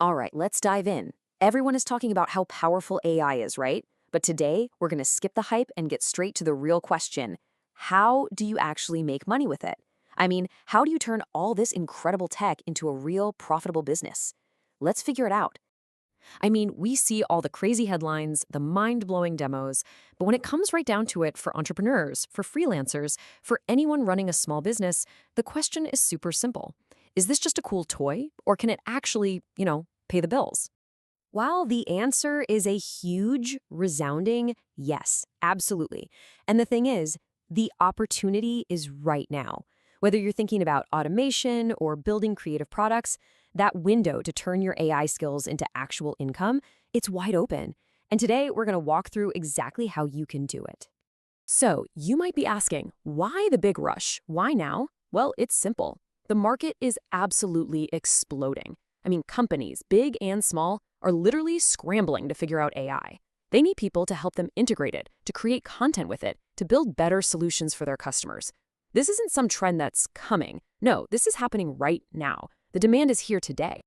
All right, let's dive in. Everyone is talking about how powerful AI is, right? But today, we're going to skip the hype and get straight to the real question. How do you actually make money with it? I mean, how do you turn all this incredible tech into a real profitable business? Let's figure it out. I mean, we see all the crazy headlines, the mind-blowing demos, but when it comes right down to it for entrepreneurs, for freelancers, for anyone running a small business, the question is super simple. Is this just a cool toy, or can it actually, pay the bills? While the answer is a huge, resounding yes, absolutely. And the thing is, the opportunity is right now. Whether you're thinking about automation or building creative products, that window to turn your AI skills into actual income, it's wide open. And today, we're going to walk through exactly how you can do it. So, you might be asking, why the big rush? Why now? Well, it's simple. The market is absolutely exploding. I mean, companies, big and small, are literally scrambling to figure out AI. They need people to help them integrate it, to create content with it, to build better solutions for their customers. This isn't some trend that's coming. No, this is happening right now. The demand is here today.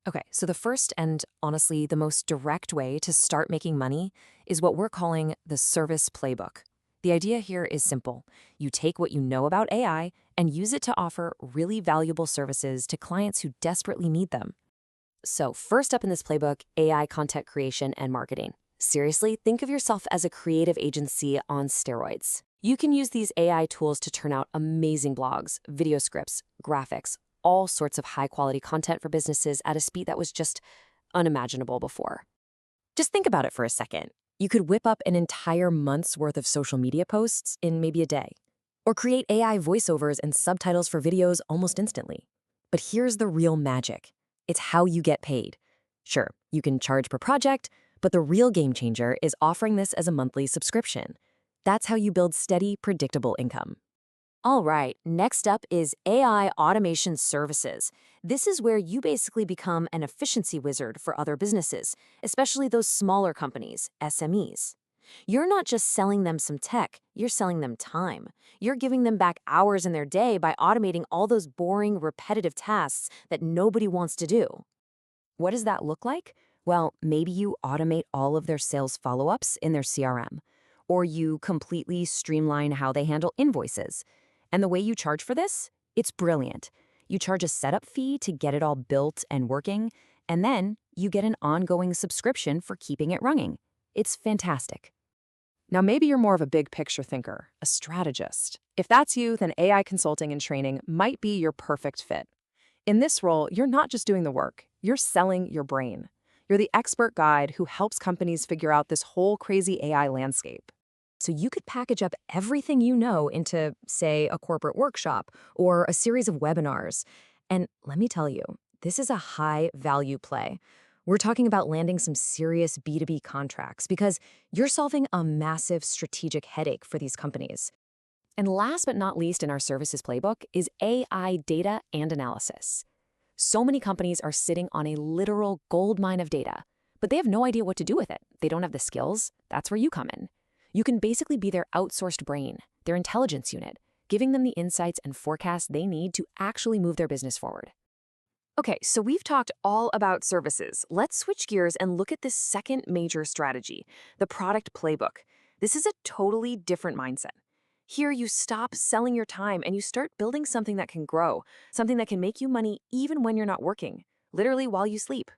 Okay, so the first and honestly the most direct way to start making money is what we're calling the service playbook. The idea here is simple. You take what you know about AI and use it to offer really valuable services to clients who desperately need them. So first up in this playbook, AI content creation and marketing. Seriously, think of yourself as a creative agency on steroids. You can use these AI tools to turn out amazing blogs, video scripts, graphics, all sorts of high-quality content for businesses at a speed that was just unimaginable before. Just think about it for a second. You could whip up an entire month's worth of social media posts in maybe a day, or create AI voiceovers and subtitles for videos almost instantly. But here's the real magic. It's how you get paid. Sure, you can charge per project, but the real game changer is offering this as a monthly subscription. That's how you build steady, predictable income. All right, next up is AI automation services. This is where you basically become an efficiency wizard for other businesses, especially those smaller companies, SMEs. You're not just selling them some tech, you're selling them time. You're giving them back hours in their day by automating all those boring, repetitive tasks that nobody wants to do. What does that look like? Well, maybe you automate all of their sales follow-ups in their CRM, or you completely streamline how they handle invoices. And the way you charge for this? It's brilliant. You charge a setup fee to get it all built and working, and then you get an ongoing subscription for keeping it running. It's fantastic. Now, maybe you're more of a big picture thinker, a strategist. If that's you, then AI consulting and training might be your perfect fit. In this role, you're not just doing the work, you're selling your brain. You're the expert guide who helps companies figure out this whole crazy AI landscape. So you could package up everything you know into, say, a corporate workshop or a series of webinars. And let me tell you, this is a high-value play. We're talking about landing some serious B2B contracts because you're solving a massive strategic headache for these companies. And last but not least in our services playbook is AI data and analysis. So many companies are sitting on a literal goldmine of data, but they have no idea what to do with it. They don't have the skills. That's where you come in. You can basically be their outsourced brain, their intelligence unit, giving them the insights and forecasts they need to actually move their business forward. Okay, so we've talked all about services. Let's switch gears and look at this second major strategy, the product playbook. This is a totally different mindset. Here, you stop selling your time and you start building something that can grow, something that can make you money even when you're not working, literally while you sleep.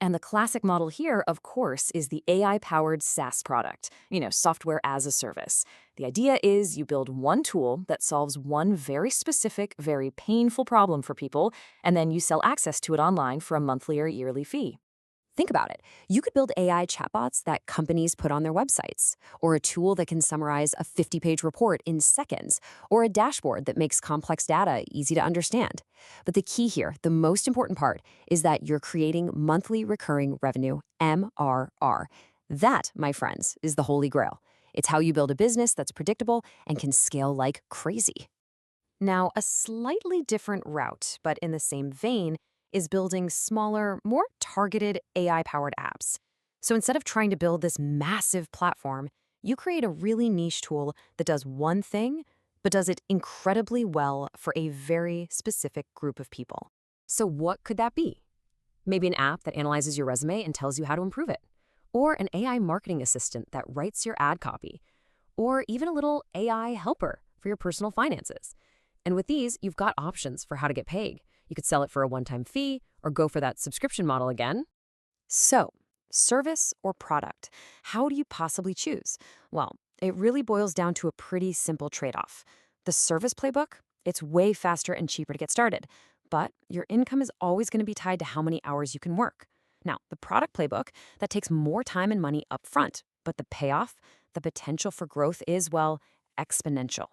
And the classic model here, of course, is the AI-powered SaaS product, software as a service. The idea is you build one tool that solves one very specific, very painful problem for people, and then you sell access to it online for a monthly or yearly fee. Think about it. You could build AI chatbots that companies put on their websites, or a tool that can summarize a 50-page report in seconds, or a dashboard that makes complex data easy to understand. But the key here, the most important part, is that you're creating monthly recurring revenue, MRR. That, my friends, is the holy grail. It's how you build a business that's predictable and can scale like crazy. Now, a slightly different route, but in the same vein, is building smaller, more targeted AI-powered apps. So instead of trying to build this massive platform, you create a really niche tool that does one thing, but does it incredibly well for a very specific group of people. So what could that be? Maybe an app that analyzes your resume and tells you how to improve it. Or an AI marketing assistant that writes your ad copy. Or even a little AI helper for your personal finances. And with these, you've got options for how to get paid. You could sell it for a one-time fee or go for that subscription model again. So, service or product? How do you possibly choose? Well, it really boils down to a pretty simple trade-off. The service playbook, it's way faster and cheaper to get started, but your income is always going to be tied to how many hours you can work. Now, the product playbook, that takes more time and money up front, but the payoff, the potential for growth is, well, exponential.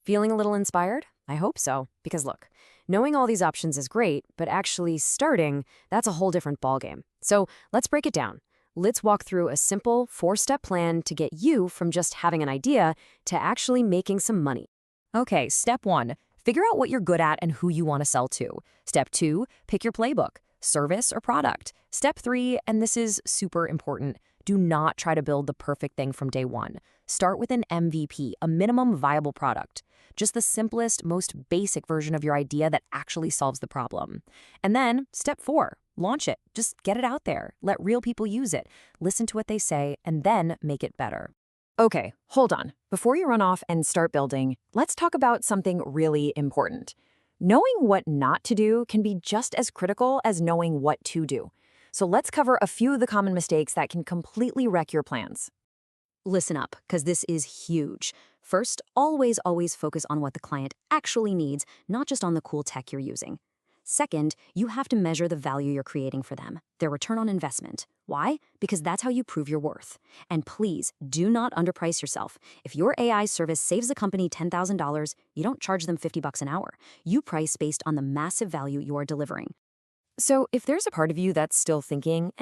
Feeling a little inspired? I hope so. Because look, knowing all these options is great, but actually starting, that's a whole different ballgame. So let's break it down. Let's walk through a simple 4-step plan to get you from just having an idea to actually making some money. Okay, step 1, figure out what you're good at and who you want to sell to. Step 2, pick your playbook, service or product. Step 3, and this is super important, do not try to build the perfect thing from day one. Start with an MVP, a minimum viable product. Just the simplest, most basic version of your idea that actually solves the problem. And then, step 4, launch it. Just get it out there. Let real people use it. Listen to what they say, and then make it better. Okay, hold on. Before you run off and start building, let's talk about something really important. Knowing what not to do can be just as critical as knowing what to do. So let's cover a few of the common mistakes that can completely wreck your plans. Listen up, because this is huge. First, always focus on what the client actually needs, not just on the cool tech you're using. Second, you have to measure the value you're creating for them, their return on investment. Why? Because that's how you prove your worth. And please, do not underprice yourself. If your AI service saves the company $10,000, you don't charge them $50 an hour. You price based on the massive value you are delivering. So if there's a part of you that's still thinking,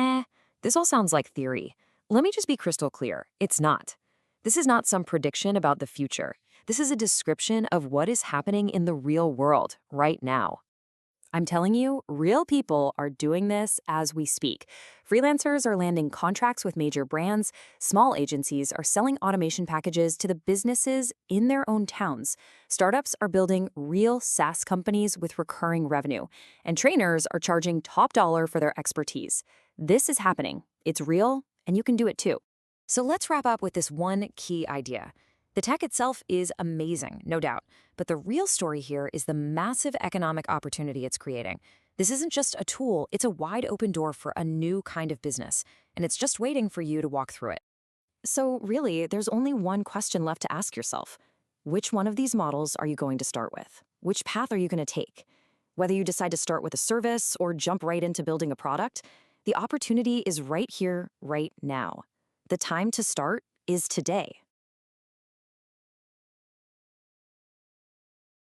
this all sounds like theory, let me just be crystal clear. It's not. This is not some prediction about the future. This is a description of what is happening in the real world right now. I'm telling you, real people are doing this as we speak. Freelancers are landing contracts with major brands. Small agencies are selling automation packages to the businesses in their own towns. Startups are building real SaaS companies with recurring revenue. And trainers are charging top dollar for their expertise. This is happening. It's real, and you can do it too. So let's wrap up with this one key idea. The tech itself is amazing, no doubt, but the real story here is the massive economic opportunity it's creating. This isn't just a tool, it's a wide open door for a new kind of business, and it's just waiting for you to walk through it. So really, there's only one question left to ask yourself. Which one of these models are you going to start with? Which path are you going to take? Whether you decide to start with a service or jump right into building a product, the opportunity is right here, right now. The time to start is today.